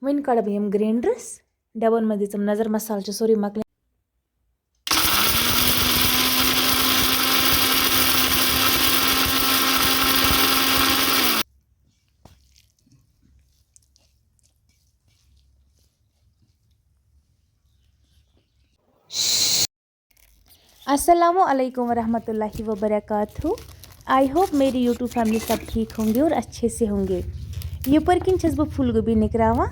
One कड़ बह ग्राइंडरस डबन मज दिम नजर मसाल सोरे मकल। अस्सलामुअलैकुम वरहमतुल्लाहि वबरकातुहू। आई होप मेरी यूट्यूब फैमिली सब ठीक होंगे और अच्छे से होंगे। यपर किन छस बह फुल गोभी निकरावा।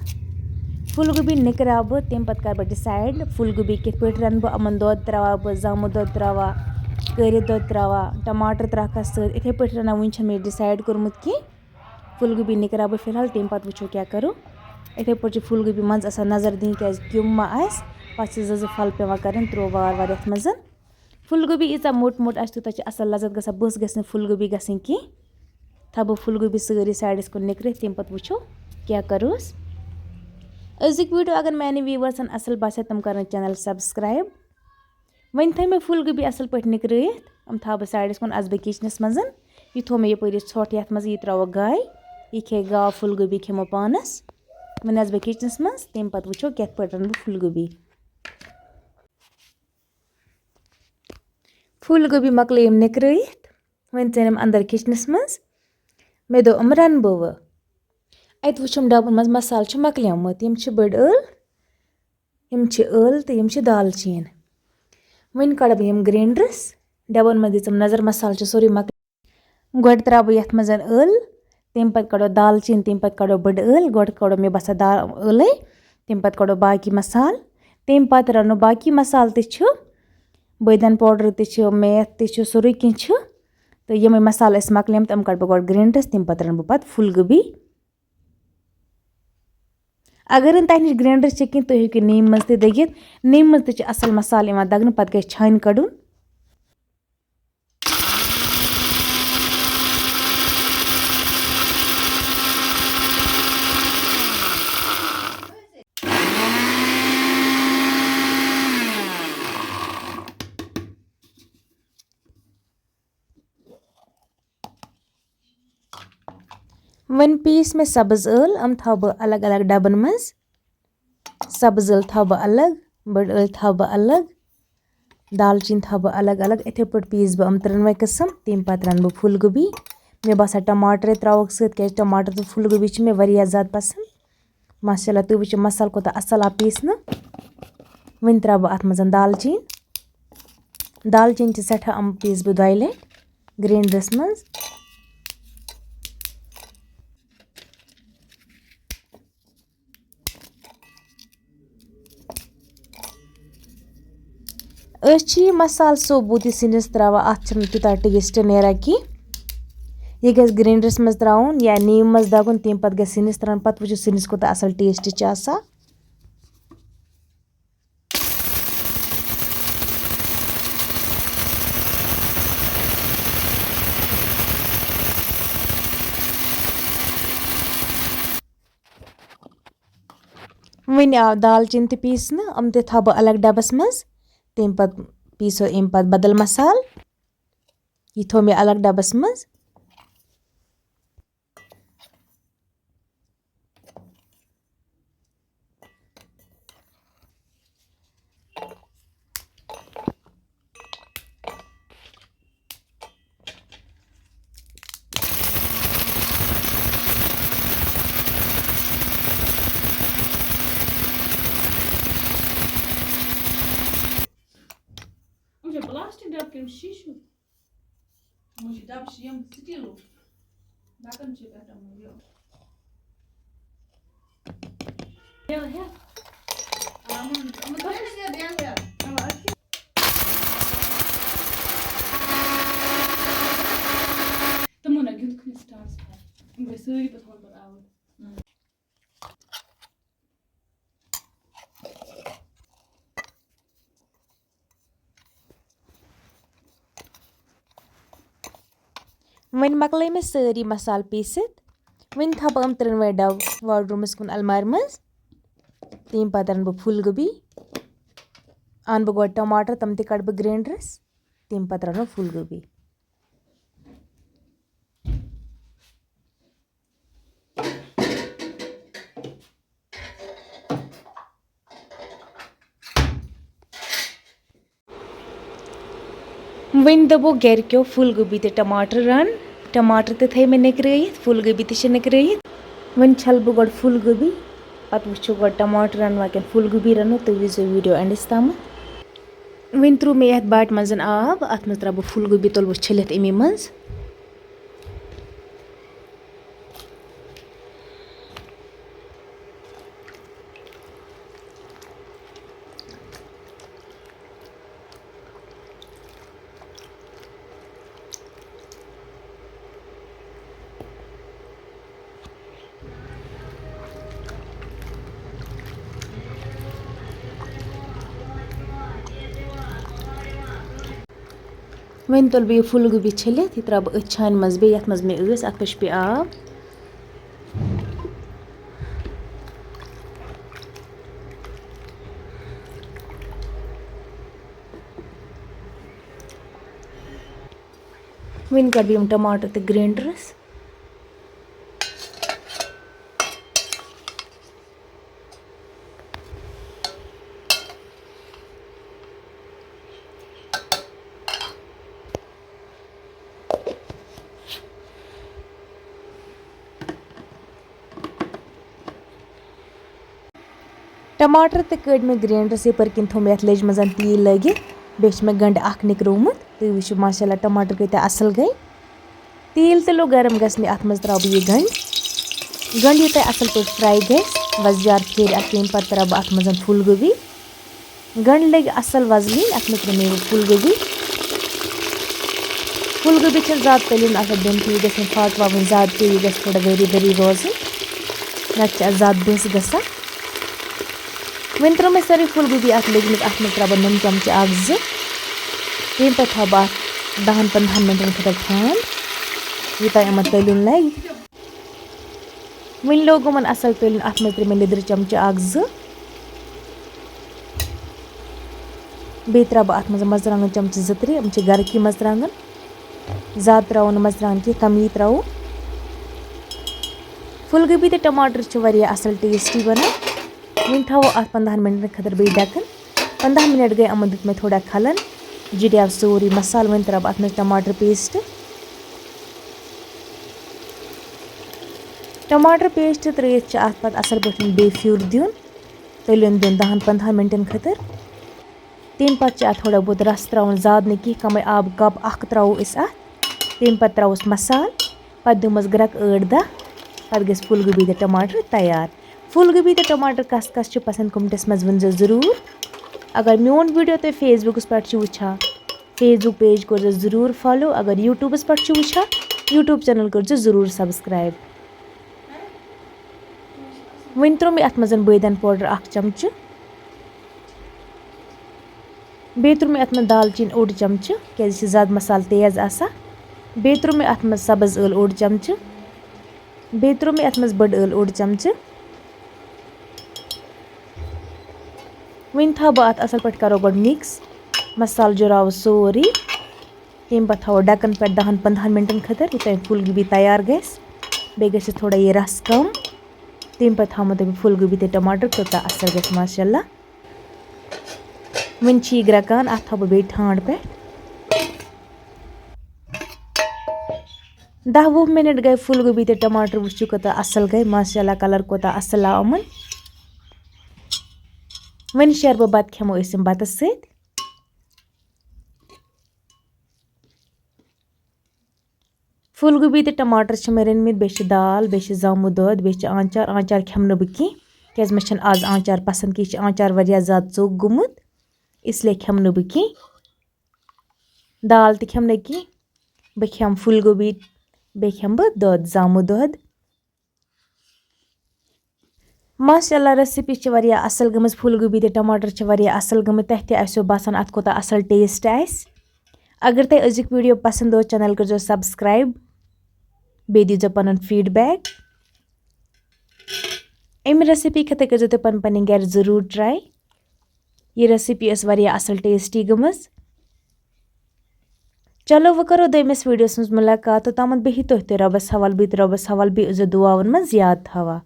फुल गोभी निकरा बह तम पत कर बह डिसाइड फुल गोभी कित पे रन बह अमन दोद त्रवा बह जामुन दोद त्रवा करी दोद त्रवा टमाटर त्रक सत इथे पे रना वन मे डिसाइड कोर्मुत कि फुल गोभी निकरा बह फिलहाल तम पत वो क्या करो। इथे पे फुल गोभी मज नजर दिन क्या क्यों मा आस पे जो फल पे कर त्रो वार वार ये मज फुल गोभी ईचा मोट मोट आस तूत असल लजत ग बस ग फुल गोभी गि कि था बह फुल गोभी सारी साइडस कुन निकर तम पे वो क्या करोस। अजुक वीडियो अगर मैंने व्यूवर्सन असल बासा तम कर चैनल सब्सक्राइब। वन थो मे फुल गोभी असल पे निकर था बह साइडस कुन अस बह किचनस मज यह थो मे यपर ोट ये मज यह त्रो गाय यह खे गाव फुल गोभी खेमो पानस वन बह किचनस मज तम पे वो कत पे रन बह फुल गोभी। फुल गोभी मकल निकर वन चम अंदर किचनस मज मे दो रन बह वह अत वुम डबन मज मसाल मकलमुत यम बड़ यल तो दालचीन। वन कड़ बह ग्राइंडरस डबन मज दिम नजर मसाल सोरे मकल गो त्रा बह ये मज यल तम पे कड़ो दालचीन तम पे कड़ो बड़ यल गो कड़ो मे बसा यल तम पे कड़ो बाकी मसाल तम पे रनो बाकी मसाल बदन पाउडर मेथ सोरे कह तो यम मसाल मकल तम कड़ बह गो ग्राइंडरस तम पे रन बह फुल गोभी। अगर तह नश ग्राइंडर कह तुम हेकु नीम मज दगित नीम मज असल मसाल दगन पे गई छान कड़न। वन पीस मे सब्ज यल थो बह अलग अलग डबन मज सब्ज यल थो बह अलग बड़ यल थो बह अलग दालचीन थो बह अलग अलग इथे पे पीस बह त्रोनवे किस्म तम पे रन बह फुल गोभी। मे बसा टमाटर त्रोक सत्या टमाटर तो फुल गोभी मे वारिया ज़्यादा पसंद माशाल्लाह तुम वो मसाल कोता असल आ पीसन। वन त्रा बह अत मज दालचीन सठा पीस बह दो लट ग्राइंडरस मज। मसाल सोबूत सिनिस त्रावा अत तूता टेस्ट नेरा कि यह गस ग्राइंडरस मज त्राउन या नीम मज दगुन तम पे गस सिनिस त्रान पे वो सिनिस कोता असल टेस्ट आसा। वन आव दालचीन पीसन थो बह अलग डबस मज तम पे पीसो अम पे बदल मसाल यह थो मे अलग डबस मज। Plastic डब के शीशु मुझे डब यम स्टील बाकन से बेटा मुझे या हम तो ये दिया तुम ना गिफ्ट खुद स्टार्स हम सारी पसंद पर आवर वन मकल मे सारी मसाल पीसित वन थो बह त्रोनवे डब वार्डरूमस कुन अलमार मज तम पे रन बह फुल गोभी अन बह गो टमाटर तम कड़ बह ग्राइंडरस तम पे रनो फुल गोभी। वन दबो गरक्यो फूल गोभी ते टमाटर रन टमाटर ते थे मे निकरयित फूल गोभी ते निकरयित वन छल बह गो फूल गोभी पत वो गो टमाटर रनवा कि फूल गोभी रनो तो वो वीडियो एंडस तम वन त्रू मे ये बाट मज आब अत मज त्रा बह फूल गोभी तुल बह छलित अमी मज वन तुल बह फूल गोभी छलित यह त्रा बह छान मज बे ये मज मे अत पश पे आब वन कर बह टमाटर ते ग्राइंडरस टमाटर ते कड़ मे ग्राइंडर पर किन थो ये लज मज तील लगित बे मे गंड अख निकरोमुत तुम वो माशाल्लाह टमाटर कत असल गई तील ते लो गरम गसने अत मज त्रा बह गंड यू असल पे फ्राई गस वजदार फिर तम पे त्रा बह अत मज फूल गोभी गंड लग असल वजलिन अत मे त्रे मे फूल गोभी ज्यादा तलिन दिन की गि फाट वन ज्यादा पे यह थोड़ा गरी गरी रोज ना ज्यादा दस ग वन त्रो मे सारी फूल गोभी अत लगित अत मे त्रा बह नुन चमच अख जो तम पे थो बह 10-15 मिनटन खतर ठंड यूत यम तलिन लग वन लोग असल तलिन अत मे त्रे मे लिदर चमच अख जो बे त्रा बह अत मर्चांगन चमच 2-3 घर की मर्चांगन ज्यादा त्रो मर्चांगन की कम ही त्रो फूल गोभी ते टमाटर वारिया असल टेस्टी बना वन थो अत 15 मिनटन खतर बे ढकन 15 मिनट गई अमन दुत मे थोड़ा खलन जिडियाव सोरी मसाल वन त्रा अत मे टमाटर पेस्ट त्रित अत पे असल पे बे फ्यूर दिन तलिन दिन 10-15 मिनटन खतर तम पे अत थोड़ा बहुत रस त्रावन ज्यादा नहीं कह कम आब कप अख त्रो तम पे त्रोस मसाल पे दिमस ग्रक 8-10 पे गई फूल गोभी ते टमाटर तैयार फूल गोभी ते टमाटर कस कस पसंद कमेंटस मज वन जरूर अगर मोन वीडियो तुम फेसबुकस पे वुचा फेसबुक पेज कर जरूर फॉलो अगर यूट्यूबस पे वुचा यूट्यूब चैनल कर जरूर सब्सक्राइब वन त्रो मे अत मज बेदन पाउडर 1 चमच बे त्रो मे अत मे दालचीन 1 चमच क्या ज्यादा मसाल तेज आसा बे त्रो मे अत मज सब्ज ٲल 1 चमच बे त्रो मे अत मज बड़ ٲल 1 चमच वन थो बह अत असल पे करो गो मिक्स मसाल जुराव सोरी तम पे थो ढकन पे 10-15 मिनटन खतर यूत फूल गोभी तैयार गस बे गस थोड़ा ये रस कम तम पे थो तम फूल गोभी ते टमाटर तोता असल गस माशाल्लाह वन ग्रकान अत थो बे ठांड पे 10-20 मिनट गए फूल गोभी ते टमाटर वो कोता असल गई माशाल्लाह कलर कोता असल आमन वन शेर बह बत खेमो बतस सत फूल गोभी ते टमाटर मे रनमित बे दाल बे जामु दोद बे आंचार खेमन बह कह क्या मे आज आंचार पसंद कि आंचार वारिया ज्यादा चोक गुमुत इसलिए खेमन बह कह दाल खेमन कह बह खेम फूल गोभी बे खेम बह दोद जामु दोद माशाल्लाह रेसिपी वारिया असल गम फूल गोभी ते टमाटर वारिया असल गम तह आसो बसान अत कोता असल टेस्ट अगर तुम अजुक वीडियो पसंद चैनल कर सब्सक्राइब बे दीजो पन फीडबैक अम रेसिपी खत कर तुम पन घर जरूर ट्राई ये रेसिपी वारिया असल टेस्टी गमज चलो वो करो दमिस वीडियोस मुलाकात तमत बहित तुह रबस हवाल बत रबस हवाल बे दुआवन मज याद थवा।